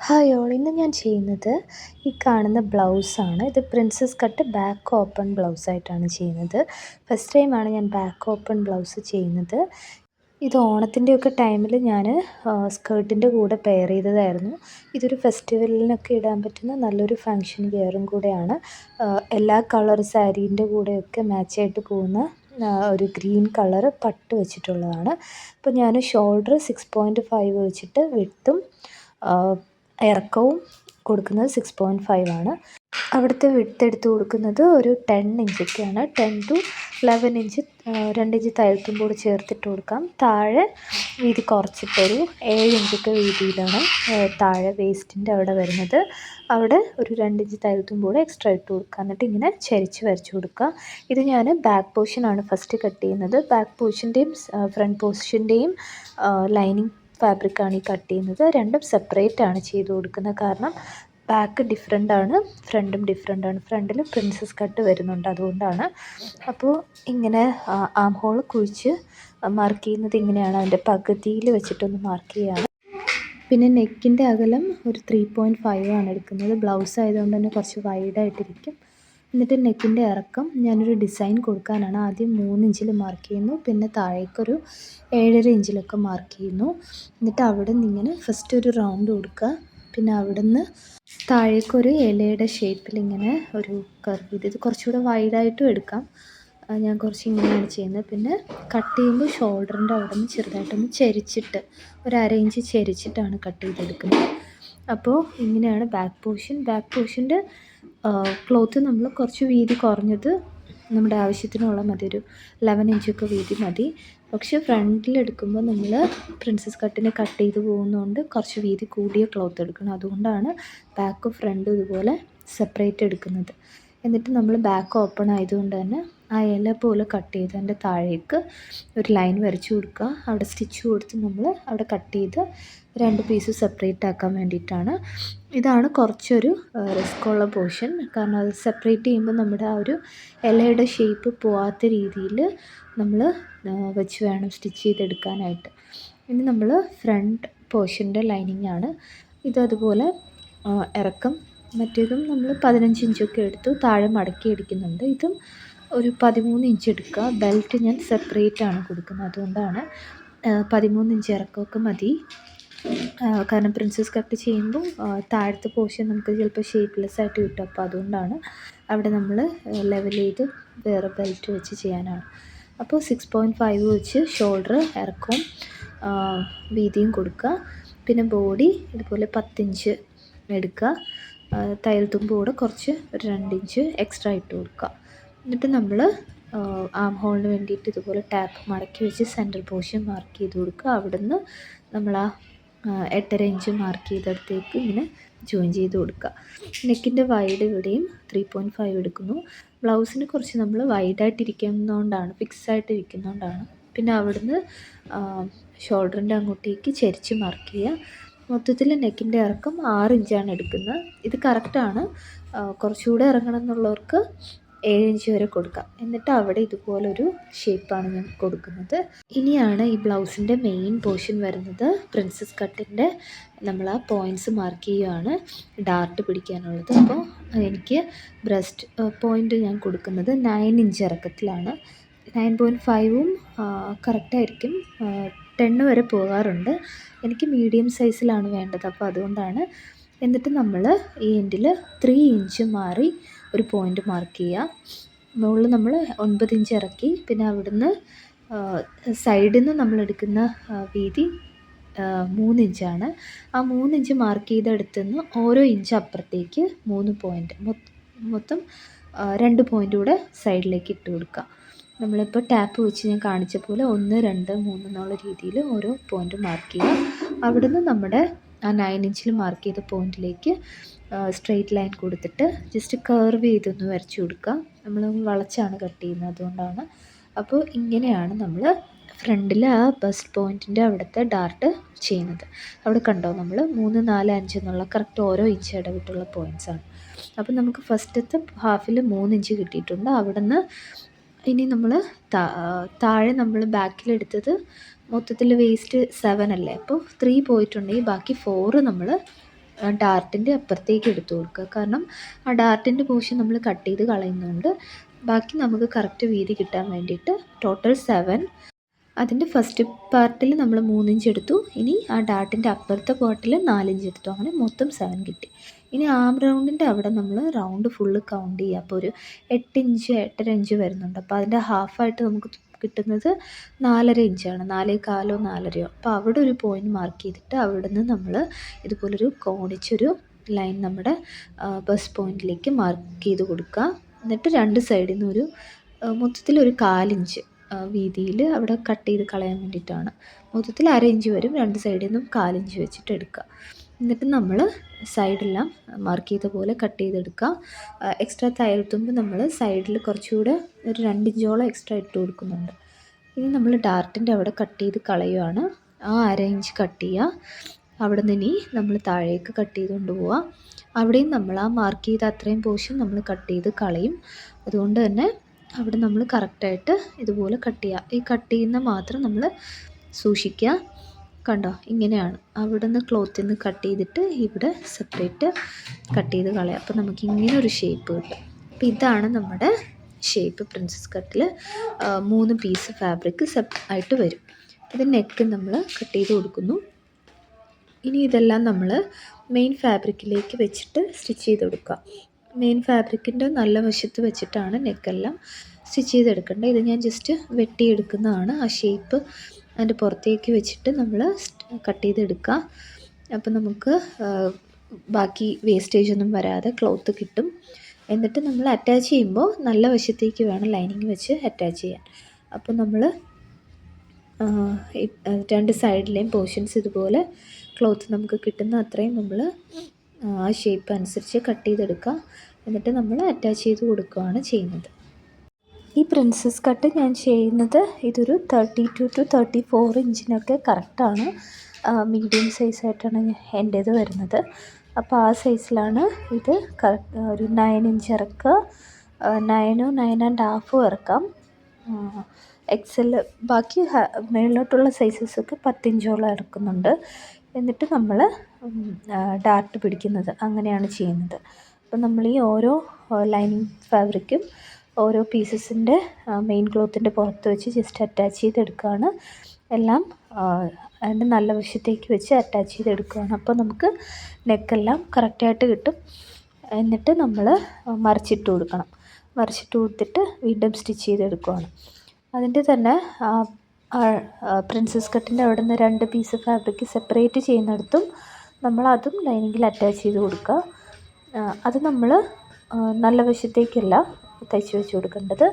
Hi all, ഇന്ന് ഞാൻ ചെയ്യുന്നത് ഈ കാണുന്ന ബ്ലൗസാണ്. ഇത് പ്രിൻസസ് കട്ട് ബാക്ക് ഓപ്പൺ ബ്ലൗസായിട്ടാണ് ചെയ്യുന്നത്. ഫസ്റ്റ് ടൈമാണ് ഞാൻ ബാക്ക് ഓപ്പൺ ബ്ലൗസ് ചെയ്യുന്നത്. ഇത് ഓണത്തിൻ്റെയൊക്കെ ടൈമിൽ ഞാൻ സ്കേർട്ടിൻ്റെ കൂടെ പെയർ ചെയ്തതായിരുന്നു. ഇതൊരു ഫെസ്റ്റിവലിനൊക്കെ ഇടാൻ പറ്റുന്ന നല്ലൊരു ഫങ്ഷൻ വെയറും കൂടെയാണ്. എല്ലാ കളർ സാരീൻ്റെ കൂടെയൊക്കെ മാച്ചായിട്ട് പോകുന്ന ഒരു ഗ്രീൻ കളർ പട്ട് വെച്ചിട്ടുള്ളതാണ്. അപ്പോൾ ഞാൻ ഷോൾഡർ 6.5 വെച്ചിട്ട് വിഡ്ത്തും ഇറക്കവും കൊടുക്കുന്നത് 6.5 ആണ്. അവിടുത്തെ വിഡ്ത്ത് എടുത്ത് കൊടുക്കുന്നത് ഒരു 10 ഇഞ്ചൊക്കെയാണ്. 10 to 11 ഇഞ്ച് 2 ഇഞ്ച് തയ്യൽത്തുമ്പോട് ചേർത്തിട്ട് കൊടുക്കാം. താഴെ വീതി കുറച്ചിട്ടൊരു 7 ഇഞ്ചൊക്കെ വീതിയിലാണ് താഴെ വേസ്റ്റിൻ്റെ അവിടെ വരുന്നത്. അവിടെ ഒരു 2 ഇഞ്ച് തയ്യൽത്തുമ്പോട് എക്സ്ട്രാ ഇട്ട് കൊടുക്കുക. എന്നിട്ട് ഇങ്ങനെ ചരിച്ച് വരച്ച് കൊടുക്കുക. ഇത് ഞാൻ ബാക്ക് പോർഷനാണ് ഫസ്റ്റ് കട്ട് ചെയ്യുന്നത്. ബാക്ക് പോർഷൻ്റെയും ഫ്രണ്ട് പോർഷൻ്റെയും ലൈനിങ് ഫാബ്രിക്കാണ് ഈ കട്ട് ചെയ്യുന്നത്. രണ്ടും സെപ്പറേറ്റ് ആണ് ചെയ്ത് കൊടുക്കുന്നത്. കാരണം ബാക്ക് ഡിഫറെൻ്റ് ആണ്, ഫ്രണ്ടും ഡിഫറെൻ്റ് ആണ്. ഫ്രണ്ടിൽ പ്രിൻസസ് കട്ട് വരുന്നുണ്ട്, അതുകൊണ്ടാണ്. അപ്പോൾ ഇങ്ങനെ ആം ഹോൾ കുഴിച്ച് മാർക്ക് ചെയ്യുന്നത് ഇങ്ങനെയാണ്. അതിൻ്റെ പകുതിയിൽ വെച്ചിട്ടൊന്ന് മാർക്ക് ചെയ്യുകയാണ്. പിന്നെ നെക്കിൻ്റെ അകലം ഒരു 3.5 ആണ് എടുക്കുന്നത്. ബ്ലൗസ് ആയതുകൊണ്ട് തന്നെ കുറച്ച് വൈഡായിട്ടിരിക്കും. എന്നിട്ട് നെക്കിൻ്റെ ഇറക്കം ഞാനൊരു ഡിസൈൻ കൊടുക്കാനാണ് ആദ്യം 3 ഇഞ്ചിൽ മാർക്ക് ചെയ്യുന്നു. പിന്നെ താഴേക്കൊരു 7.5 ഇഞ്ചിലൊക്കെ മാർക്ക് ചെയ്യുന്നു. എന്നിട്ട് അവിടെ നിന്ന് ഇങ്ങനെ ഫസ്റ്റ് ഒരു റൗണ്ട് കൊടുക്കുക. പിന്നെ അവിടെ നിന്ന് താഴേക്കൊരു ഇലയുടെ ഷേപ്പിൽ ഇങ്ങനെ ഒരു കർവ് ചെയ്ത്, ഇത് കുറച്ചുകൂടെ വൈഡായിട്ടും എടുക്കാം. ഞാൻ കുറച്ച് ഇങ്ങനെയാണ് ചെയ്യുന്നത്. പിന്നെ കട്ട് ചെയ്യുമ്പോൾ ഷോൾഡറിൻ്റെ അവിടെ നിന്ന് ചെറുതായിട്ടൊന്ന് ചെരിച്ചിട്ട് ഒരു 1/2 ഇഞ്ച് ചെരിച്ചിട്ടാണ് കട്ട് ചെയ്തെടുക്കുന്നത്. അപ്പോൾ ഇങ്ങനെയാണ് ബാക്ക് പോർഷൻ. ബാക്ക് പോർഷൻ്റെ ക്ലോത്ത് നമ്മൾ കുറച്ച് വീതി കുറഞ്ഞത് നമ്മുടെ ആവശ്യത്തിനുള്ള മതി, ഒരു 11 ഇഞ്ചൊക്കെ വീതി മതി. പക്ഷേ ഫ്രണ്ടിലെടുക്കുമ്പോൾ നമ്മൾ പ്രിൻസസ് കട്ടിനെ കട്ട് ചെയ്ത് പോകുന്നതുകൊണ്ട് കുറച്ച് വീതി കൂടിയ ക്ലോത്ത് എടുക്കണം. അതുകൊണ്ടാണ് ബാക്കും ഫ്രണ്ടും ഇതുപോലെ സെപ്പറേറ്റ് എടുക്കുന്നത്. എന്നിട്ട് നമ്മൾ ബാക്ക് ഓപ്പൺ ആയതുകൊണ്ട് തന്നെ ആ ഇല പോലെ കട്ട് ചെയ്ത് അതിൻ്റെ താഴേക്ക് ഒരു ലൈൻ വരച്ച് കൊടുക്കുക. അവിടെ സ്റ്റിച്ച് കൊടുത്ത് നമ്മൾ അവിടെ കട്ട് ചെയ്ത് 2 പീസ് സെപ്പറേറ്റ് ആക്കാൻ വേണ്ടിയിട്ടാണ്. ഇതാണ് കുറച്ചൊരു റിസ്ക്കുള്ള പോർഷൻ. കാരണം അത് സെപ്പറേറ്റ് ചെയ്യുമ്പോൾ നമ്മുടെ ആ ഒരു ഇലയുടെ ഷേപ്പ് പോവാത്ത രീതിയിൽ നമ്മൾ വെച്ച് വേണം സ്റ്റിച്ച് ചെയ്തെടുക്കാനായിട്ട്. ഇനി നമ്മൾ ഫ്രണ്ട് പോർഷൻ്റെ ലൈനിങ് ആണ്. ഇതതുപോലെ ഇറക്കം മറ്റേതും നമ്മൾ 15 ഇഞ്ചൊക്കെ എടുത്തു താഴെ മടക്കി അടിക്കുന്നുണ്ട്. ഇതും ഒരു 13 ഇഞ്ച് എടുക്കുക. ബെൽറ്റ് ഞാൻ സെപ്പറേറ്റ് ആണ് കൊടുക്കുന്നത്, അതുകൊണ്ടാണ് 13 ഇഞ്ച് ഇറക്കമൊക്കെ മതി. കാരണം പ്രിൻസസ് കട്ട് ചെയ്യുമ്പോൾ താഴത്തെ പോർഷൻ നമുക്ക് ചിലപ്പോൾ ഷേപ്പ്ലെസ് ആയിട്ട് കിട്ടും. അപ്പോൾ അതുകൊണ്ടാണ് അവിടെ നമ്മൾ ലെവൽ ചെയ്ത് വേറെ ബെൽറ്റ് വെച്ച് ചെയ്യാനാണ്. അപ്പോൾ 6.5 വെച്ച് ഷോൾഡർ ഇറക്കവും വീതിയും കൊടുക്കുക. പിന്നെ ബോഡി ഇതുപോലെ 10 ഇഞ്ച് എടുക്കുക. തയ്യൽ തുമ്പോടെ കുറച്ച് ഒരു 2 ഇഞ്ച് എക്സ്ട്രാ ഇട്ട് കൊടുക്കുക. എന്നിട്ട് നമ്മൾ ആം ഹോളിന് വേണ്ടിയിട്ട് ഇതുപോലെ ടാപ്പ് മടക്കി വെച്ച് സെൻറ്റർ പോർഷൻ മാർക്ക് ചെയ്ത് കൊടുക്കുക. അവിടെ നിന്ന് നമ്മൾ ആ 8.5 ഇഞ്ച് മാർക്ക് ചെയ്തെടുത്തേക്ക് ഇങ്ങനെ ജോയിൻ ചെയ്ത് കൊടുക്കുക. നെക്കിൻ്റെ വൈഡ് ഇവിടെയും 3.5 എടുക്കുന്നു. ബ്ലൗസിന് കുറച്ച് നമ്മൾ വൈഡായിട്ടിരിക്കുന്നതുകൊണ്ടാണ്, ഫിക്സായിട്ടിരിക്കുന്നതുകൊണ്ടാണ്. പിന്നെ അവിടുന്ന് ഷോൾഡറിൻ്റെ അങ്ങോട്ടേക്ക് ചരിച്ച് മാർക്ക് ചെയ്യുക. മൊത്തത്തിൽ നെക്കിൻ്റെ ഇറക്കം 6 ഇഞ്ചാണ് എടുക്കുന്നത്. ഇത് കറക്റ്റാണ്. കുറച്ചുകൂടെ ഇറങ്ങണം എന്നുള്ളവർക്ക് 7 ഇഞ്ച് വരെ കൊടുക്കാം. എന്നിട്ട് അവിടെ ഇതുപോലൊരു ഷേപ്പാണ് ഞാൻ കൊടുക്കുന്നത്. ഇനിയാണ് ഈ ബ്ലൗസിൻ്റെ മെയിൻ പോർഷൻ വരുന്നത്. പ്രിൻസസ് കട്ടിൻ്റെ നമ്മൾ ആ പോയിൻറ്റ്സ് മാർക്ക് ചെയ്യുകയാണ് ഡാർട്ട് പിടിക്കാനുള്ളത്. അപ്പോൾ എനിക്ക് ബ്രസ്റ്റ് പോയിൻ്റ് ഞാൻ കൊടുക്കുന്നത് 9 ഇഞ്ച് ഇറക്കത്തിലാണ്. 9.5ഉം കറക്റ്റായിരിക്കും. 10 വരെ പോകാറുണ്ട്. എനിക്ക് മീഡിയം സൈസിലാണ് വേണ്ടത്, അപ്പോൾ അതുകൊണ്ടാണ്. എന്നിട്ട് നമ്മൾ ഈ എൻഡിൽ 3 ഇഞ്ച് മാറി ഒരു പോയിൻ്റ് മാർക്ക് ചെയ്യുക. മുകളിൽ നമ്മൾ 9 ഇഞ്ച് ഇറക്കി. പിന്നെ അവിടുന്ന് സൈഡിൽ നിന്ന് നമ്മൾ എടുക്കുന്ന വീതി 3 ഇഞ്ചാണ്. ആ 3 ഇഞ്ച് മാർക്ക് ചെയ്തെടുത്തു നിന്ന് ഓരോ ഇഞ്ച് അപ്പുറത്തേക്ക് 3 പോയിൻ്റ്, മൊത്തം 2 പോയിൻ്റ് കൂടെ സൈഡിലേക്ക് ഇട്ട് കൊടുക്കുക. നമ്മളിപ്പോൾ ടാപ്പ് വെച്ച് ഞാൻ കാണിച്ച പോലെ 1, 2, 3 എന്നുള്ള രീതിയിൽ ഓരോ പോയിൻ്റ് മാർക്ക് ചെയ്യുക. അവിടുന്ന് നമ്മുടെ ആ 9 ഇഞ്ചിൽ മാർക്ക് ചെയ്ത പോയിൻറ്റിലേക്ക് സ്ട്രെയിറ്റ് ലൈൻ കൊടുത്തിട്ട് ജസ്റ്റ് കർവ് ചെയ്തൊന്ന് വരച്ച് കൊടുക്കുക. നമ്മൾ വളച്ചാണ് കട്ട് ചെയ്യുന്നത്, അതുകൊണ്ടാണ്. അപ്പോൾ ഇങ്ങനെയാണ് നമ്മൾ ഫ്രണ്ടിൽ ആ ബസ്റ്റ് പോയിൻറ്റിൻ്റെ അവിടുത്തെ ഡാർട്ട് ചെയ്യുന്നത്. അവിടെ കണ്ടോ, നമ്മൾ 3, 4, 5 എന്നുള്ള കറക്റ്റ് ഓരോ ഇഞ്ച് ഇടവിട്ടുള്ള പോയിൻറ്റ്സാണ്. അപ്പോൾ നമുക്ക് ഫസ്റ്റത്തെ ഹാഫിൽ 3 ഇഞ്ച് കിട്ടിയിട്ടുണ്ട്. അവിടെ നിന്ന് ഇനി നമ്മൾ താഴെ നമ്മൾ ബാക്കിലെടുത്തത് മൊത്തത്തിൽ വേസ്റ്റ് 7 അല്ലേ, അപ്പോൾ 3 പോയിട്ടുണ്ടെങ്കിൽ ബാക്കി 4 നമ്മൾ ഡാർട്ടിൻ്റെ അപ്പുറത്തേക്ക് എടുത്തു കൊടുക്കുക. കാരണം ആ ഡാർട്ടിൻ്റെ പോർഷൻ നമ്മൾ കട്ട് ചെയ്ത് കളയുന്നതുകൊണ്ട് ബാക്കി നമുക്ക് കറക്റ്റ് വീതി കിട്ടാൻ വേണ്ടിയിട്ട് ടോട്ടൽ 7. അതിൻ്റെ ഫസ്റ്റ് പാർട്ടിൽ നമ്മൾ 3 ഇഞ്ച് എടുത്തു. ഇനി ആ ഡാർട്ടിൻ്റെ അപ്പുറത്തെ പാർട്ടിൽ 4 ഇഞ്ച് എടുത്തു. അങ്ങനെ മൊത്തം 7 കിട്ടി. ഇനി ആം റൗണ്ടിൻ്റെ അവിടെ നമ്മൾ റൗണ്ട് ഫുള്ള് കൗണ്ട് ചെയ്യുക. അപ്പോൾ ഒരു 8 ഇഞ്ച് 8.5 ഇഞ്ച് വരുന്നുണ്ട്. അപ്പോൾ അതിൻ്റെ ഹാഫായിട്ട് നമുക്ക് കിട്ടുന്നത് 4.5 ഇഞ്ചാണ്. 4.25 4.5. അപ്പോൾ അവിടെ ഒരു പോയിൻറ്റ് മാർക്ക് ചെയ്തിട്ട് അവിടെ നിന്ന് നമ്മൾ ഇതുപോലൊരു കോണിച്ചൊരു ലൈൻ നമ്മുടെ ബസ് പോയിൻറ്റിലേക്ക് മാർക്ക് ചെയ്ത് കൊടുക്കുക. എന്നിട്ട് 2 സൈഡിൽ നിന്ന് ഒരു മൊത്തത്തിലൊരു 1/4 ഇഞ്ച് വീതിയിൽ അവിടെ കട്ട് ചെയ്ത് കളയാൻ വേണ്ടിയിട്ടാണ്. മൊത്തത്തിൽ 1/2 ഇഞ്ച് വരും. 2 സൈഡിൽ നിന്നും 1/4 ഇഞ്ച് വെച്ചിട്ട് എടുക്കുക. എന്നിട്ട് നമ്മൾ സൈഡെല്ലാം മാർക്ക് ചെയ്ത പോലെ കട്ട് ചെയ്തെടുക്കുക. എക്സ്ട്രാ തയ്യൽ തുമ്പ് നമ്മൾ സൈഡിൽ കുറച്ചുകൂടെ ഒരു 2 ഇഞ്ചോളം എക്സ്ട്രാ ഇട്ട് കൊടുക്കുന്നുണ്ട്. ഇനി നമ്മൾ ഡാർട്ടിൻ്റെ അവിടെ കട്ട് ചെയ്ത് കളയുകയാണ്. ആ 1/2 ഇഞ്ച് കട്ട് ചെയ്യുക. അവിടെ നിന്ന് ഇനി നമ്മൾ താഴേക്ക് കട്ട് ചെയ്തുകൊണ്ട് പോവുക. അവിടെയും നമ്മൾ ആ മാർക്ക് ചെയ്ത അത്രയും പോർഷൻ നമ്മൾ കട്ട് ചെയ്ത് കളയും. അതുകൊണ്ട് തന്നെ അവിടെ നമ്മൾ കറക്റ്റായിട്ട് ഇതുപോലെ കട്ട് ചെയ്യുക. ഈ കട്ട് ചെയ്യുന്ന മാത്രം നമ്മൾ സൂക്ഷിക്കുക. കണ്ടോ, ഇങ്ങനെയാണ്. അവിടെ നിന്ന് ക്ലോത്തിൽ നിന്ന് കട്ട് ചെയ്തിട്ട് ഇവിടെ സെപ്പറേറ്റ് കട്ട് ചെയ്ത് കളയാം. അപ്പോൾ നമുക്ക് ഇങ്ങനെ ഒരു ഷേപ്പ് കിട്ടും. അപ്പോൾ ഇതാണ് നമ്മുടെ ഷേപ്പ്. പ്രിൻസസ് കട്ടിൽ 3 പീസ് ഫാബ്രിക് ആയിട്ട് വരും. ഇത് നെക്ക് നമ്മൾ കട്ട് ചെയ്ത് കൊടുക്കുന്നു. ഇനി ഇതെല്ലാം നമ്മൾ മെയിൻ ഫാബ്രിക്കിലേക്ക് വെച്ചിട്ട് സ്റ്റിച്ച് ചെയ്ത് കൊടുക്കുക. മെയിൻ ഫാബ്രിക്കിൻ്റെ നല്ല വശത്ത് വെച്ചിട്ടാണ് നെക്കെല്ലാം സ്റ്റിച്ച് ചെയ്തെടുക്കേണ്ടത്. ഇത് ഞാൻ ജസ്റ്റ് വെട്ടിയെടുക്കുന്നതാണ്. ആ ഷേപ്പ് അതിൻ്റെ പുറത്തേക്ക് വെച്ചിട്ട് നമ്മൾ കട്ട് ചെയ്തെടുക്കുക. അപ്പോൾ നമുക്ക് ബാക്കി വേസ്റ്റേജ് ഒന്നും വരാതെ ക്ലോത്ത് കിട്ടും. എന്നിട്ട് നമ്മൾ അറ്റാച്ച് ചെയ്യുമ്പോൾ നല്ല വശത്തേക്ക് വേണം ലൈനിങ് വെച്ച് അറ്റാച്ച് ചെയ്യാൻ. അപ്പോൾ നമ്മൾ 2 സൈഡിലെയും പോർഷൻസ് ഇതുപോലെ ക്ലോത്ത് നമുക്ക് കിട്ടുന്ന അത്രയും നമ്മൾ ആ ഷേപ്പ് അനുസരിച്ച് കട്ട് ചെയ്തെടുക്കുക. എന്നിട്ട് നമ്മൾ അറ്റാച്ച് ചെയ്ത് കൊടുക്കുകയാണ് ചെയ്യുന്നത്. ഈ പ്രിൻസസ് കട്ട് ഞാൻ ചെയ്യുന്നത് ഇതൊരു 32 to 34 ഇഞ്ചിനൊക്കെ കറക്റ്റാണ്. മീഡിയം സൈസായിട്ടാണ് എൻ്റേത് വരുന്നത്. അപ്പോൾ ആ സൈസിലാണ് ഇത് ഒരു 9 ഇഞ്ച് ഇറക്കുക. 9 9.5 ഇറക്കാം. എക്സൽ ബാക്കി മേളിലോട്ടുള്ള സൈസസൊക്കെ 10 ഇഞ്ചോളം ഇറക്കുന്നുണ്ട്. എന്നിട്ട് നമ്മൾ ഡാർട്ട് പിടിക്കുന്നത് അങ്ങനെയാണ് ചെയ്യുന്നത്. അപ്പോൾ നമ്മൾ ഈ ഓരോ ലൈനിങ് ഫാബ്രിക്കും ഓരോ പീസസിൻ്റെ മെയിൻ ക്ലോത്തിൻ്റെ പുറത്ത് വെച്ച് ജസ്റ്റ് അറ്റാച്ച് ചെയ്തെടുക്കുകയാണ്. എല്ലാം അതിൻ്റെ നല്ല വശത്തേക്ക് വെച്ച് അറ്റാച്ച് ചെയ്തെടുക്കുകയാണ്. അപ്പോൾ നമുക്ക് നെക്കെല്ലാം കറക്റ്റായിട്ട് കിട്ടും. എന്നിട്ട് നമ്മൾ മറിച്ചിട്ട് കൊടുക്കണം. മറിച്ചിട്ട് കൊടുത്തിട്ട് വീണ്ടും സ്റ്റിച്ച് ചെയ്തെടുക്കുകയാണ്. അതിൻ്റെ തന്നെ പ്രിൻസസ് കട്ടിൻ്റെ അവിടെ നിന്ന് 2 പീസ് ഫാബ്രിക് സെപ്പറേറ്റ് ചെയ്യുന്നിടത്തും നമ്മൾ അതും ലൈനിങ്ങിൽ അറ്റാച്ച് ചെയ്ത് കൊടുക്കുക. അത് നമ്മൾ നല്ല വശത്തേക്കല്ല തയ്ച്ച് വെച്ച് കൊടുക്കേണ്ടത്,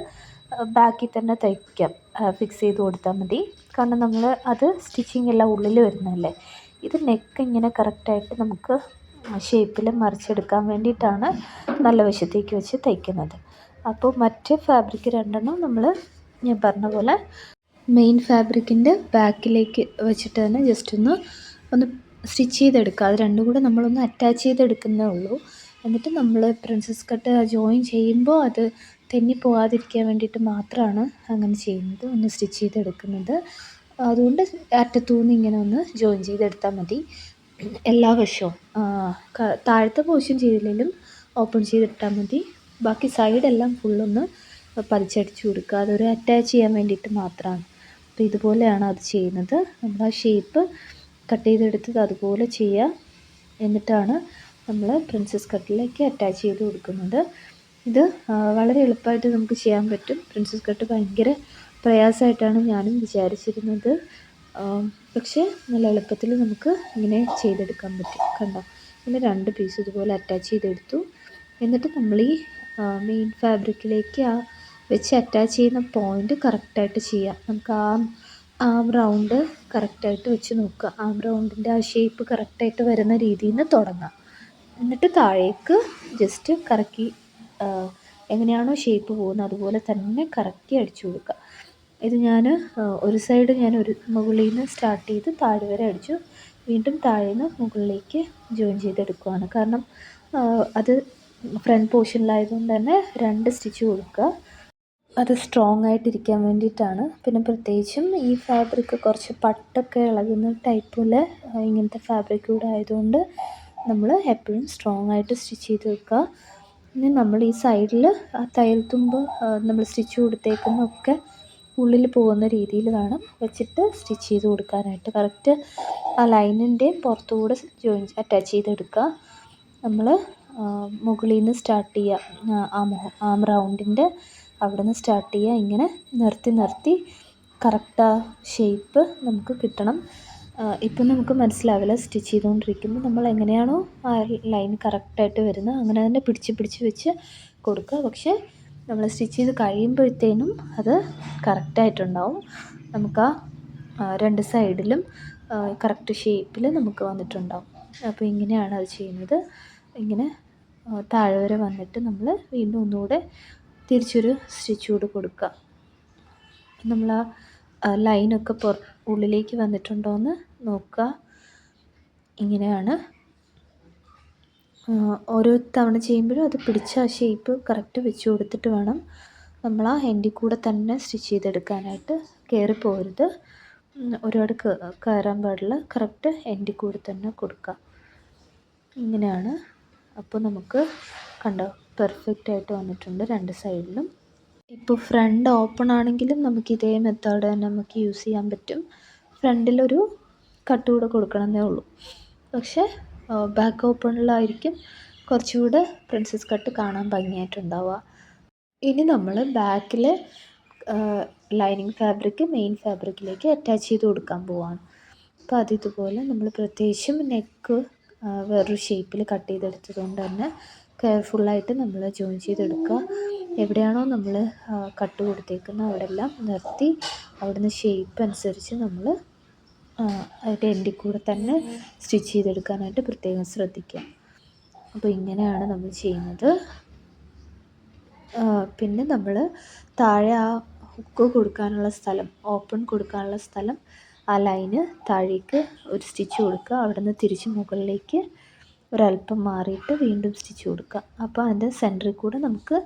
ബാക്കിൽ തന്നെ തയ്ക്കാം. ഫിക്സ് ചെയ്ത് കൊടുത്താൽ മതി. കാരണം നമ്മൾ അത് സ്റ്റിച്ചിങ് എല്ലാം ഉള്ളിൽ വരുന്നതല്ലേ. ഇത് നെക്ക് ഇങ്ങനെ കറക്റ്റായിട്ട് നമുക്ക് ഷേപ്പിൽ മറിച്ചെടുക്കാൻ വേണ്ടിയിട്ടാണ് നല്ല വശത്തേക്ക് വെച്ച് തയ്ക്കുന്നത്. അപ്പോൾ മറ്റ് ഫാബ്രിക് 2 നമ്മൾ ഞാൻ പറഞ്ഞ പോലെ മെയിൻ ഫാബ്രിക്കിൻ്റെ ബാക്കിലേക്ക് വെച്ചിട്ട് തന്നെ ജസ്റ്റ് ഒന്ന് സ്റ്റിച്ച് ചെയ്തെടുക്കുക. അത് 2 കൂടെ നമ്മളൊന്ന് അറ്റാച്ച് ചെയ്തെടുക്കുന്നേ ഉള്ളൂ. എന്നിട്ട് നമ്മൾ പ്രിൻസസ് കട്ട് ജോയിൻ ചെയ്യുമ്പോൾ അത് തെന്നിപ്പോകാതിരിക്കാൻ വേണ്ടിയിട്ട് മാത്രമാണ് അങ്ങനെ ചെയ്യുന്നത്, ഒന്ന് സ്റ്റിച്ച് ചെയ്തെടുക്കുന്നത്. അതുകൊണ്ട് അറ്റത്തുനിന്ന് ഇങ്ങനെ ഒന്ന് ജോയിൻ ചെയ്തെടുത്താൽ മതി. എല്ലാ വശവും താഴത്തെ പോർഷൻ ചെയ്തില്ലെങ്കിലും ഓപ്പൺ ചെയ്തിട്ടാൽ മതി. ബാക്കി സൈഡെല്ലാം ഫുള്ളൊന്ന് പതിച്ചടിച്ച് കൊടുക്കുക. അതൊരു അറ്റാച്ച് ചെയ്യാൻ വേണ്ടിയിട്ട് മാത്രമാണ്. അപ്പോൾ ഇതുപോലെയാണ് അത് ചെയ്യുന്നത്. നമ്മൾ ആ ഷേപ്പ് കട്ട് ചെയ്തെടുത്തത് അതുപോലെ ചെയ്യുക. എന്നിട്ടാണ് നമ്മൾ പ്രിൻസസ് കട്ടിലേക്ക് അറ്റാച്ച് ചെയ്ത് കൊടുക്കുന്നത്. ഇത് വളരെ എളുപ്പമായിട്ട് നമുക്ക് ചെയ്യാൻ പറ്റും. പ്രിൻസസ് കട്ട് ഭയങ്കര പ്രയാസമായിട്ടാണ് ഞാനും വിചാരിച്ചിരുന്നത്. പക്ഷേ നല്ല എളുപ്പത്തിൽ നമുക്ക് ഇങ്ങനെ ചെയ്തെടുക്കാൻ പറ്റും. കണ്ടോ, ഇങ്ങനെ 2 പീസ് ഇതുപോലെ അറ്റാച്ച് ചെയ്തെടുത്തു. എന്നിട്ട് നമ്മൾ ഈ മെയിൻ ഫാബ്രിക്കിലേക്ക് വെച്ച് അറ്റാച്ച് ചെയ്യുന്ന പോയിൻ്റ് കറക്റ്റായിട്ട് ചെയ്യുക. നമുക്ക് ആം റൗണ്ട് കറക്റ്റായിട്ട് വെച്ച് നോക്കുക. ആം റൗണ്ടിൻ്റെ ആ ഷേപ്പ് കറക്റ്റായിട്ട് വരുന്ന രീതിയിൽ നിന്ന് തുടങ്ങാം. എന്നിട്ട് താഴേക്ക് ജസ്റ്റ് കറക്കി എങ്ങനെയാണോ ഷേപ്പ് പോകുന്നത് അതുപോലെ തന്നെ കറക്കി അടിച്ചു കൊടുക്കുക. ഇത് ഞാൻ ഒരു സൈഡ് ഒരു മുകളിൽ നിന്ന് സ്റ്റാർട്ട് ചെയ്ത് താഴെ വരെ അടിച്ചു. വീണ്ടും താഴെ നിന്ന് മുകളിലേക്ക് ജോയിൻ ചെയ്തെടുക്കുകയാണ്. കാരണം അത് ഫ്രണ്ട് പോർഷനിലായതുകൊണ്ട് തന്നെ 2 സ്റ്റിച്ച് കൊടുക്കുക. അത് സ്ട്രോങ് ആയിട്ടിരിക്കാൻ വേണ്ടിയിട്ടാണ്. പിന്നെ പ്രത്യേകിച്ചും ഈ ഫാബ്രിക് കുറച്ച് പട്ടൊക്കെ ഇളകുന്ന ടൈപ്പിൽ ഇങ്ങനത്തെ ഫാബ്രിക് കൂടെ ആയതുകൊണ്ട് നമ്മൾ എപ്പോഴും സ്ട്രോങ് ആയിട്ട് സ്റ്റിച്ച് ചെയ്ത് വെക്കുക. ഇനി നമ്മൾ ഈ സൈഡിൽ ആ തയ്യൽ തുമ്പ് നമ്മൾ സ്റ്റിച്ച് കൊടുത്തേക്കുന്നൊക്കെ ഉള്ളിൽ പോകുന്ന രീതിയിൽ വേണം വെച്ചിട്ട് സ്റ്റിച്ച് ചെയ്ത് കൊടുക്കാനായിട്ട്. കറക്റ്റ് ആ ലൈനിൻ്റെയും പുറത്തുകൂടെ അറ്റാച്ച് ചെയ്തെടുക്കുക. നമ്മൾ മുകളിൽ നിന്ന് സ്റ്റാർട്ട് ചെയ്യുക, ആം റൗണ്ടിൻ്റെ അവിടെ നിന്ന് സ്റ്റാർട്ട് ചെയ്യുക. ഇങ്ങനെ നിർത്തി നിർത്തി കറക്റ്റ് ആ ഷേപ്പ് നമുക്ക് കിട്ടണം. ഇപ്പം നമുക്ക് മനസ്സിലാവില്ല, സ്റ്റിച്ച് ചെയ്തുകൊണ്ടിരിക്കുമ്പോൾ നമ്മൾ എങ്ങനെയാണോ ആ ലൈൻ കറക്റ്റായിട്ട് വരുന്നത് അങ്ങനെ തന്നെ പിടിച്ച് പിടിച്ച് വെച്ച് കൊടുക്കുക. പക്ഷേ നമ്മൾ സ്റ്റിച്ച് ചെയ്ത് കഴിയുമ്പോഴത്തേനും അത് കറക്റ്റായിട്ടുണ്ടാവും. നമുക്ക് ആ രണ്ട് സൈഡിലും കറക്റ്റ് ഷേപ്പിൽ നമുക്ക് വന്നിട്ടുണ്ടാവും. അപ്പോൾ ഇങ്ങനെയാണ് അത് ചെയ്യുന്നത്. ഇങ്ങനെ താഴെ വരെ വന്നിട്ട് നമ്മൾ വീണ്ടും ഒന്നുകൂടെ തിരിച്ചൊരു സ്റ്റിച്ച് കൂടെ കൊടുക്കുക. നമ്മൾ ആ ലൈനൊക്കെ ഉള്ളിലേക്ക് വന്നിട്ടുണ്ടോ എന്ന് നോക്കുക. ഇങ്ങനെയാണ് ഓരോ തവണ ചെയ്യുമ്പോഴും അത് പിടിച്ച ആ ഷേപ്പ് കറക്റ്റ് വെച്ച് കൊടുത്തിട്ട് വേണം നമ്മൾ ആ എൻഡിൽ കൂടെ തന്നെ സ്റ്റിച്ച് ചെയ്തെടുക്കാനായിട്ട്. കയറിപ്പോകരുത്, ഒരുപാട് കയറാൻ പാടില്ല. കറക്റ്റ് എൻഡിൽ കൂടെ തന്നെ കൊടുക്കുക. ഇങ്ങനെയാണ്. അപ്പോൾ നമുക്ക് കണ്ടോ പെർഫെക്റ്റായിട്ട് വന്നിട്ടുണ്ട് രണ്ട് സൈഡിലും. ഇപ്പോൾ ഫ്രണ്ട് ഓപ്പൺ ആണെങ്കിലും നമുക്ക് ഇതേ മെത്തേഡ് തന്നെ നമുക്ക് യൂസ് ചെയ്യാൻ പറ്റും. ഫ്രണ്ടിലൊരു കട്ട് കൂടെ കൊടുക്കണമെന്നേ ഉള്ളൂ. പക്ഷേ ബാക്ക് ഓപ്പണിലായിരിക്കും കുറച്ചുകൂടെ പ്രിൻസസ് കട്ട് കാണാൻ ഭംഗിയായിട്ടുണ്ടാവുക. ഇനി നമ്മൾ ബാക്കിൽ ലൈനിങ് ഫാബ്രിക് മെയിൻ ഫാബ്രിക്കിലേക്ക് അറ്റാച്ച് ചെയ്ത് കൊടുക്കാൻ പോവാണ്. അപ്പോൾ അതിതുപോലെ നമ്മൾ പ്രത്യേകിച്ചും നെക്ക് വേറൊരു ഷേപ്പിൽ കട്ട് ചെയ്തെടുത്തത് കൊണ്ട് തന്നെ കെയർഫുള്ളായിട്ട് നമ്മൾ ജോയിൻ ചെയ്തെടുക്കുക. എവിടെയാണോ നമ്മൾ കട്ട് കൊടുത്തേക്കുന്നത് അവിടെ എല്ലാം നിർത്തി അവിടുന്ന് ഷേപ്പ് അനുസരിച്ച് നമ്മൾ അതിൻ്റെ എൻഡിൽ കൂടെ തന്നെ സ്റ്റിച്ച് ചെയ്തെടുക്കാനായിട്ട് പ്രത്യേകം ശ്രദ്ധിക്കുക. അപ്പോൾ ഇങ്ങനെയാണ് നമ്മൾ ചെയ്യുന്നത്. പിന്നെ നമ്മൾ താഴെ ആ ഹുക്ക് കൊടുക്കാനുള്ള സ്ഥലം, ഓപ്പൺ കൊടുക്കാനുള്ള സ്ഥലം, ആ ലൈന് താഴേക്ക് ഒരു സ്റ്റിച്ച് കൊടുക്കുക. അവിടെ നിന്ന് തിരിച്ച് മുകളിലേക്ക് ഒരല്പം മാറിയിട്ട് വീണ്ടും സ്റ്റിച്ച് കൊടുക്കുക. അപ്പോൾ അതിൻ്റെ സെൻറ്ററിൽ കൂടെ നമുക്ക്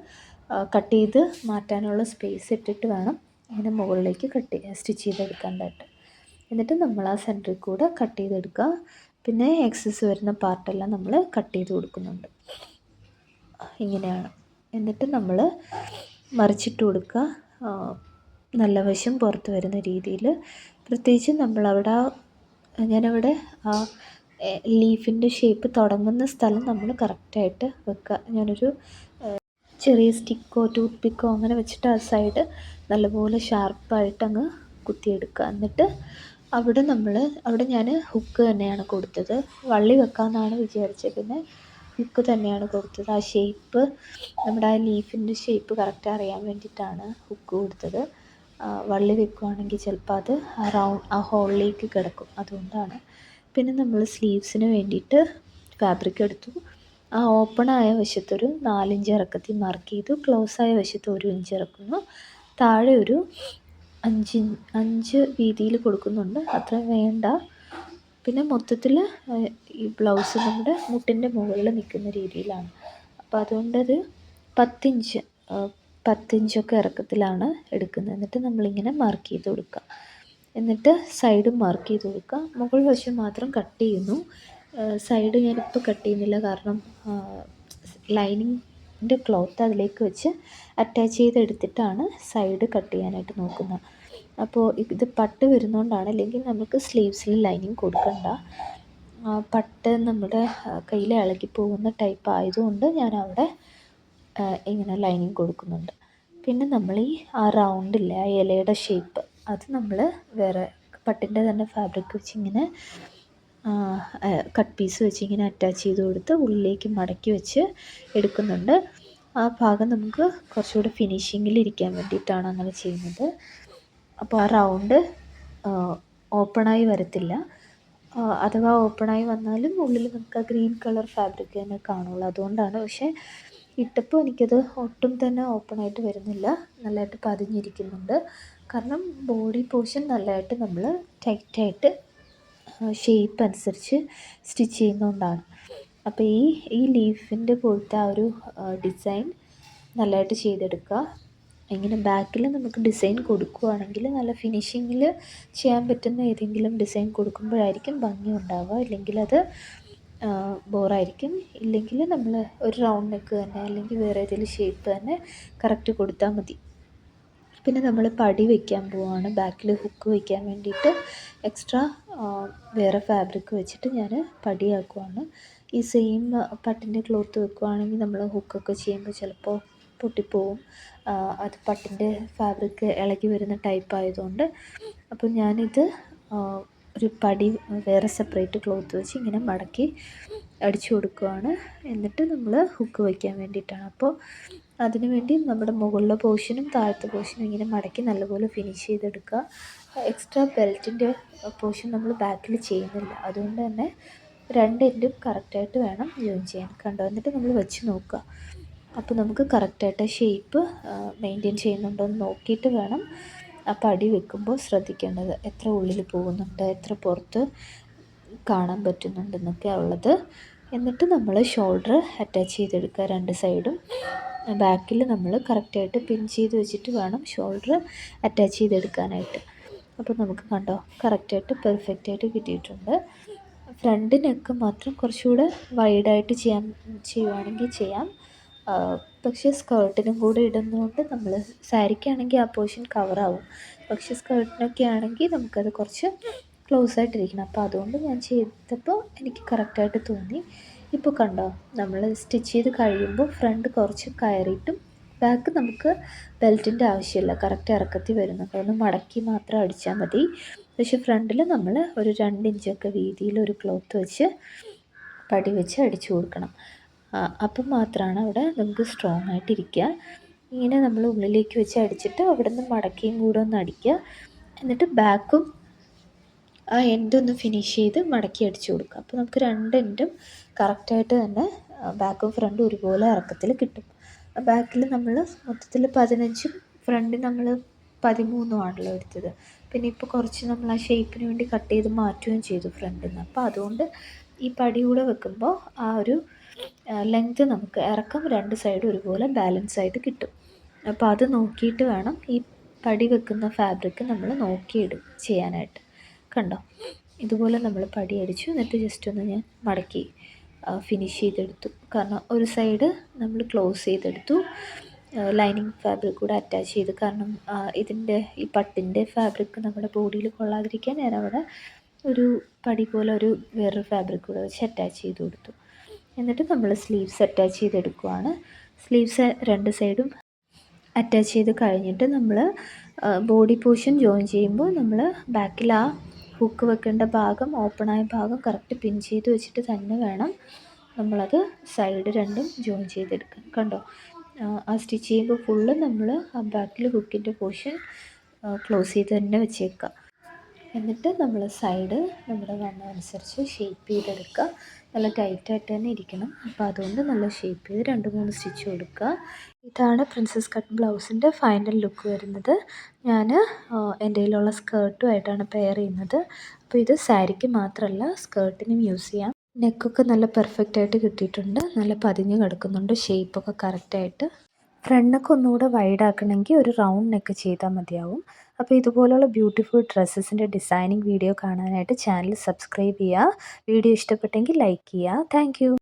കട്ട് ചെയ്ത് മാറ്റാനുള്ള സ്പേസ് ഇട്ടിട്ട് വേണം ഇങ്ങനെ മുകളിലേക്ക് സ്റ്റിച്ച് ചെയ്തെടുക്കാനായിട്ട്. എന്നിട്ട് നമ്മൾ ആ സെൻറ്ററിൽ കൂടെ കട്ട് ചെയ്തെടുക്കുക. പിന്നെ എക്സസ് വരുന്ന പാർട്ടെല്ലാം നമ്മൾ കട്ട് ചെയ്ത് കൊടുക്കുന്നുണ്ട്. ഇങ്ങനെയാണ്. എന്നിട്ട് നമ്മൾ മറിച്ചിട്ട് കൊടുക്കുക. നല്ല വശം പുറത്ത് വരുന്ന രീതിയിൽ. പ്രത്യേകിച്ച് നമ്മളവിടെ ഞാനവിടെ ആ ലീഫിൻ്റെ ഷേപ്പ് തുടങ്ങുന്ന സ്ഥലം നമ്മൾ കറക്റ്റായിട്ട് വെക്കുക. ഞാനൊരു ചെറിയ സ്റ്റിക്കോ ടൂത്ത് പിക്കോ അങ്ങനെ വെച്ചിട്ട് ആ സൈഡ് നല്ലപോലെ ഷാർപ്പായിട്ട് അങ്ങ് കുത്തിയെടുക്കുക. എന്നിട്ട് അവിടെ ഞാൻ ഹുക്ക് തന്നെയാണ് കൊടുത്തത്. വള്ളി വെക്കാമെന്നാണ് വിചാരിച്ചത്, പിന്നെ ഹുക്ക് തന്നെയാണ് കൊടുത്തത്. ആ ഷേപ്പ് നമ്മുടെ ആ ലീഫിൻ്റെ ഷേപ്പ് കറക്റ്റ് അറിയാൻ വേണ്ടിയിട്ടാണ് ഹുക്ക് കൊടുത്തത്. വള്ളി വെക്കുകയാണെങ്കിൽ ചിലപ്പോൾ അത് ആ ഹോളിലേക്ക് കിടക്കും, അതുകൊണ്ടാണ്. പിന്നെ നമ്മൾ സ്ലീവ്സിന് വേണ്ടിയിട്ട് ഫാബ്രിക് എടുത്തു. ആ ഓപ്പണായ വശത്തൊരു 4 ഇഞ്ച് ഇറക്കത്തിൽ മാർക്ക് ചെയ്തു. ക്ലോസായ വശത്ത് 1 ഇഞ്ച് ഇറക്കുന്നു. താഴെ ഒരു 5 വീതിയിൽ കൊടുക്കുന്നുണ്ട്, അത്ര വേണ്ട. പിന്നെ മൊത്തത്തിൽ ഈ ബ്ലൗസ് നമ്മുടെ മുട്ടിൻ്റെ മുകളിൽ നിൽക്കുന്ന രീതിയിലാണ്. അപ്പോൾ അതുകൊണ്ടത് 10 ഇഞ്ചൊക്കെ ഇറക്കത്തിലാണ് എടുക്കുന്നത്. എന്നിട്ട് നമ്മളിങ്ങനെ മാർക്ക് ചെയ്ത് കൊടുക്കുക. എന്നിട്ട് സൈഡും മാർക്ക് ചെയ്ത് കൊടുക്കുക. മുകൾ വശം മാത്രം കട്ട് ചെയ്യുന്നു. സൈഡ് ഞാനിപ്പോൾ കട്ട് ചെയ്യുന്നില്ല, കാരണം ലൈനിങ്ങിൻ്റെ ക്ലോത്ത് അതിലേക്ക് വെച്ച് അറ്റാച്ച് ചെയ്തെടുത്തിട്ടാണ് സൈഡ് കട്ട് ചെയ്യാനായിട്ട് നോക്കുന്നത്. അപ്പോൾ ഇത് പട്ട് വരുന്നതുകൊണ്ടാണ്, അല്ലെങ്കിൽ നമുക്ക് സ്ലീവ്സിൽ ലൈനിങ് കൊടുക്കണ്ട. പട്ട് നമ്മുടെ കയ്യിൽ ഇളകി പോകുന്ന ടൈപ്പ് ആയതുകൊണ്ട് ഞാൻ അവിടെ ഇങ്ങനെ ലൈനിങ് കൊടുക്കുന്നുണ്ട്. പിന്നെ നമ്മൾ ആ റൗണ്ടില്ലേ, ആ ഇലയുടെ ഷേപ്പ്, അത് നമ്മൾ വേറെ പട്ടിൻ്റെ തന്നെ ഫാബ്രിക് വെച്ച് ഇങ്ങനെ കട്ട് പീസ് വെച്ച് ഇങ്ങനെ അറ്റാച്ച് ചെയ്ത് കൊടുത്ത് ഉള്ളിലേക്ക് മടക്കി വെച്ച് എടുക്കുന്നുണ്ട്. ആ ഭാഗം നമുക്ക് കുറച്ചുകൂടി ഫിനിഷിങ്ങിൽ ഇരിക്കാൻ വേണ്ടിയിട്ടാണ് അങ്ങനെ ചെയ്യുന്നത്. അപ്പോൾ ആ റൗണ്ട് ഓപ്പണായി വരത്തില്ല. അഥവാ ഓപ്പണായി വന്നാലും ഉള്ളിൽ നമുക്ക് ആ ഗ്രീൻ കളർ ഫാബ്രിക് തന്നെ കാണുള്ളൂ, അതുകൊണ്ടാണ്. പക്ഷേ ഇട്ടപ്പോൾ എനിക്കത് ഒട്ടും തന്നെ ഓപ്പണായിട്ട് വരുന്നില്ല, നല്ലതായിട്ട് പതിഞ്ഞിരിക്കുന്നുണ്ട്. കാരണം ബോഡി പോർഷൻ നല്ലതായിട്ട് നമ്മൾ ടൈറ്റായിട്ട് ഷേപ്പ് അനുസരിച്ച് സ്റ്റിച്ച് ചെയ്യുന്നതുകൊണ്ടാണ്. അപ്പോൾ ഈ ലീഫിൻ്റെ പോലത്തെ ആ ഒരു ഡിസൈൻ നല്ലതായിട്ട് ചെയ്തെടുക്കുക. ഇങ്ങനെ ബാക്കിൽ നമുക്ക് ഡിസൈൻ കൊടുക്കുകയാണെങ്കിൽ നല്ല ഫിനിഷിങ്ങിൽ ചെയ്യാൻ പറ്റുന്ന ഏതെങ്കിലും ഡിസൈൻ കൊടുക്കുമ്പോഴായിരിക്കും ഭംഗി ഉണ്ടാവുക. ഇല്ലെങ്കിൽ അത് ബോറായിരിക്കും. ഇല്ലെങ്കിൽ നമ്മൾ ഒരു റൗണ്ട് നെക്ക് തന്നെ അല്ലെങ്കിൽ വേറെ ഏതെങ്കിലും ഷേപ്പ് തന്നെ കറക്റ്റ് കൊടുത്താൽ മതി. പിന്നെ നമ്മൾ പടി വയ്ക്കാൻ പോവുകയാണ്. ബാക്കിൽ ഹുക്ക് വയ്ക്കാൻ വേണ്ടിയിട്ട് എക്സ്ട്രാ വേറെ ഫാബ്രിക് വെച്ചിട്ട് ഞാൻ പടിയാക്കുവാണ്. ഈ സെയിം പട്ടിൻ്റെ ക്ലോത്ത് വെക്കുവാണെങ്കിൽ നമ്മൾ ഹുക്കൊക്കെ ചെയ്യുമ്പോൾ ചിലപ്പോൾ പൊട്ടിപ്പോവും. അത് പട്ടിൻ്റെ ഫാബ്രിക് ഇളകി വരുന്ന ടൈപ്പ് ആയതുകൊണ്ട് അപ്പോൾ ഞാനിത് ഒരു പടി വേറെ സെപ്പറേറ്റ് ക്ലോത്ത് വെച്ച് ഇങ്ങനെ മടക്കി അടിച്ചു കൊടുക്കുകയാണ്. എന്നിട്ട് നമ്മൾ ഹുക്ക് വയ്ക്കാൻ വേണ്ടിയിട്ടാണ്. അപ്പോൾ അതിന് വേണ്ടി നമ്മുടെ മുകളിലെ പോർഷനും താഴത്തെ പോർഷനും ഇങ്ങനെ മടക്കി നല്ലപോലെ ഫിനിഷ് ചെയ്തെടുക്കുക. എക്സ്ട്രാ ബെൽറ്റിൻ്റെ പോർഷൻ നമ്മൾ ബാക്കിൽ ചെയ്യുന്നില്ല. അതുകൊണ്ട് തന്നെ രണ്ട് എൻഡും കറക്റ്റായിട്ട് വേണം ജോയിൻ ചെയ്യാൻ. കണ്ടോ? എന്നിട്ട് നമ്മൾ വെച്ച് നോക്കുക. അപ്പോൾ നമുക്ക് കറക്റ്റായിട്ട് ഷേപ്പ് മെയിൻറ്റെയിൻ ചെയ്യുന്നുണ്ടോ എന്ന് നോക്കിയിട്ട് വേണം ആ പടി വെക്കുമ്പോൾ ശ്രദ്ധിക്കേണ്ടത്. എത്ര ഉള്ളിൽ പോകുന്നുണ്ട്, എത്ര പുറത്ത് കാണാൻ പറ്റുന്നുണ്ടെന്നൊക്കെ ഉള്ളത്. എന്നിട്ട് നമ്മൾ ഷോൾഡർ അറ്റാച്ച് ചെയ്തെടുക്കുക രണ്ട് സൈഡും. ബാക്കിൽ നമ്മൾ കറക്റ്റായിട്ട് പിൻ ചെയ്ത് വെച്ചിട്ട് വേണം ഷോൾഡർ അറ്റാച്ച് ചെയ്തെടുക്കാനായിട്ട്. അപ്പോൾ നമുക്ക് കണ്ടോ കറക്റ്റായിട്ട് പെർഫെക്റ്റായിട്ട് കിട്ടിയിട്ടുണ്ട്. ഫ്രണ്ട് നെക്ക് മാത്രം കുറച്ചുകൂടെ വൈഡായിട്ട് ചെയ്യുവാണെങ്കിൽ ചെയ്യാം. പക്ഷേ സ്കേർട്ടിനും കൂടെ ഇടുന്നതുകൊണ്ട് നമ്മൾ സാരിക്കാണെങ്കിൽ ആ പോർഷൻ കവറാവും. പക്ഷേ സ്കേർട്ടിനൊക്കെ ആണെങ്കിൽ നമുക്കത് കുറച്ച് ക്ലോസ് ആയിട്ടിരിക്കണം. അപ്പോൾ അതുകൊണ്ട് ഞാൻ ചെയ്തപ്പോൾ എനിക്ക് കറക്റ്റായിട്ട് തോന്നി. ഇപ്പോൾ കണ്ടോ നമ്മൾ സ്റ്റിച്ച് ചെയ്ത് കഴിയുമ്പോൾ ഫ്രണ്ട് കുറച്ച് കയറിയിട്ടും ബാക്ക് നമുക്ക് ബെൽറ്റിൻ്റെ ആവശ്യമില്ല. കറക്റ്റ് ഇറക്കത്തിൽ വരുന്നുണ്ട്. ഒന്ന് മടക്കി മാത്രം അടിച്ചാൽ മതി. പക്ഷേ ഫ്രണ്ടിൽ നമ്മൾ ഒരു 2 ഇഞ്ചൊക്കെ വീതിയിൽ ഒരു ക്ലോത്ത് വെച്ച് പടി വെച്ച് അടിച്ചു കൊടുക്കണം. അപ്പം മാത്രമാണ് അവിടെ നമുക്ക് സ്ട്രോങ് ആയിട്ടിരിക്കുക. ഇങ്ങനെ നമ്മൾ ഉള്ളിലേക്ക് വെച്ച് അടിച്ചിട്ട് അവിടെ നിന്ന് മടക്കിയും കൂടെ ഒന്ന് അടിക്കുക. എന്നിട്ട് ബാക്കും ആ എൻഡൊന്ന് ഫിനിഷ് ചെയ്ത് മടക്കി അടിച്ചു കൊടുക്കുക. അപ്പോൾ നമുക്ക് രണ്ട് എൻഡും കറക്റ്റായിട്ട് തന്നെ ബാക്കും ഫ്രണ്ടും ഒരുപോലെ ഇറക്കത്തിൽ കിട്ടും. ബാക്കിൽ നമ്മൾ മൊത്തത്തിൽ 15ഉം ഫ്രണ്ടിൽ നമ്മൾ 13ഉം ആണല്ലോ എടുത്തത്. പിന്നെ ഇപ്പോൾ കുറച്ച് നമ്മൾ ആ ഷേപ്പിന് വേണ്ടി കട്ട് ചെയ്ത് മാറ്റുകയും ചെയ്തു ഫ്രണ്ടിൽ നിന്ന്. അപ്പോൾ അതുകൊണ്ട് ഈ പടി കൂടെ വെക്കുമ്പോൾ ആ ഒരു ലെങ്ത്ത് നമുക്ക് ഇറക്കം രണ്ട് സൈഡും ഒരുപോലെ ബാലൻസ് ആയിട്ട് കിട്ടും. അപ്പോൾ അത് നോക്കിയിട്ട് വേണം ഈ പടി വെക്കുന്ന ഫാബ്രിക് നമ്മൾ ചെയ്യാനായിട്ട്. കണ്ടോ? ഇതുപോലെ നമ്മൾ പടി അടിച്ചു. എന്നിട്ട് ജസ്റ്റ് ഒന്ന് ഞാൻ മടക്കി ഫിനിഷ് ചെയ്തെടുത്തു. കാരണം ഒരു സൈഡ് നമ്മൾ ക്ലോസ് ചെയ്തെടുത്തു. ലൈനിങ് ഫാബ്രിക് കൂടെ അറ്റാച്ച് ചെയ്ത്. കാരണം ഇതിൻ്റെ ഈ പട്ടിൻ്റെ ഫാബ്രിക് നമ്മുടെ ബോഡിയിൽ കൊള്ളാതിരിക്കാൻ ഞാൻ അവിടെ ഒരു പടി പോലെ ഒരു വേറൊരു ഫാബ്രിക് കൂടെ വെച്ച് അറ്റാച്ച് ചെയ്ത് കൊടുത്തു. എന്നിട്ട് നമ്മൾ സ്ലീവ്സ് അറ്റാച്ച് ചെയ്തെടുക്കുവാണ്. സ്ലീവ്സ് രണ്ട് സൈഡും അറ്റാച്ച് ചെയ്ത് കഴിഞ്ഞിട്ട് നമ്മൾ ബോഡി പോർഷൻ ജോയിൻ ചെയ്യുമ്പോൾ നമ്മൾ ബാക്കിൽ ആ ഹുക്ക് വെക്കേണ്ട ഭാഗം, ഓപ്പണായ ഭാഗം കറക്റ്റ് പിൻ ചെയ്ത് വെച്ചിട്ട് തന്നെ വേണം നമ്മളത് സൈഡ് രണ്ടും ജോയിൻ ചെയ്തെടുക്കാൻ. കണ്ടോ? ആ സ്റ്റിച്ച് ചെയ്യുമ്പോൾ ഫുള്ള് നമ്മൾ ആ ബാക്കിൽ ഹുക്കിൻ്റെ പോർഷൻ ക്ലോസ് ചെയ്ത് തന്നെ വെച്ചേക്കുക. എന്നിട്ട് നമ്മൾ സൈഡ് നമ്മുടെ വണ്ണം അനുസരിച്ച് ഷേപ്പ് ചെയ്തെടുക്കുക. നല്ല ടൈറ്റായിട്ട് തന്നെ ഇരിക്കണം. അപ്പോൾ അതുകൊണ്ട് നല്ല ഷേപ്പ് ചെയ്ത് 2-3 സ്റ്റിച്ച് കൊടുക്കുക. ഇതാണ് പ്രിൻസസ് കട്ട് ബ്ലൗസിൻ്റെ ഫൈനൽ ലുക്ക് വരുന്നത്. ഞാൻ എൻ്റെ കയ്യിലുള്ള സ്കേർട്ടുമായിട്ടാണ് പെയർ ചെയ്യുന്നത്. അപ്പോൾ ഇത് സാരിക്ക് മാത്രമല്ല സ്കേർട്ടിനും യൂസ് ചെയ്യാം. നെക്കൊക്കെ നല്ല പെർഫെക്റ്റായിട്ട് കിട്ടിയിട്ടുണ്ട്. നല്ല പതിഞ്ഞ് കിടക്കുന്നുണ്ട്. ഷേപ്പൊക്കെ കറക്റ്റായിട്ട്. ഫ്രണ്ട് നെക്ക് ഒന്നുകൂടെ വൈഡ് ആക്കണമെങ്കിൽ ഒരു റൗണ്ട് നെക്ക് ചെയ്താൽ മതിയാവും. അപ്പോൾ ഇതുപോലുള്ള ബ്യൂട്ടിഫുൾ ഡ്രസ്സസിൻ്റെ ഡിസൈനിങ് വീഡിയോ കാണാനായിട്ട് ചാനൽ സബ്സ്ക്രൈബ് ചെയ്യുക. വീഡിയോ ഇഷ്ടപ്പെട്ടെങ്കിൽ ലൈക്ക് ചെയ്യുക. താങ്ക്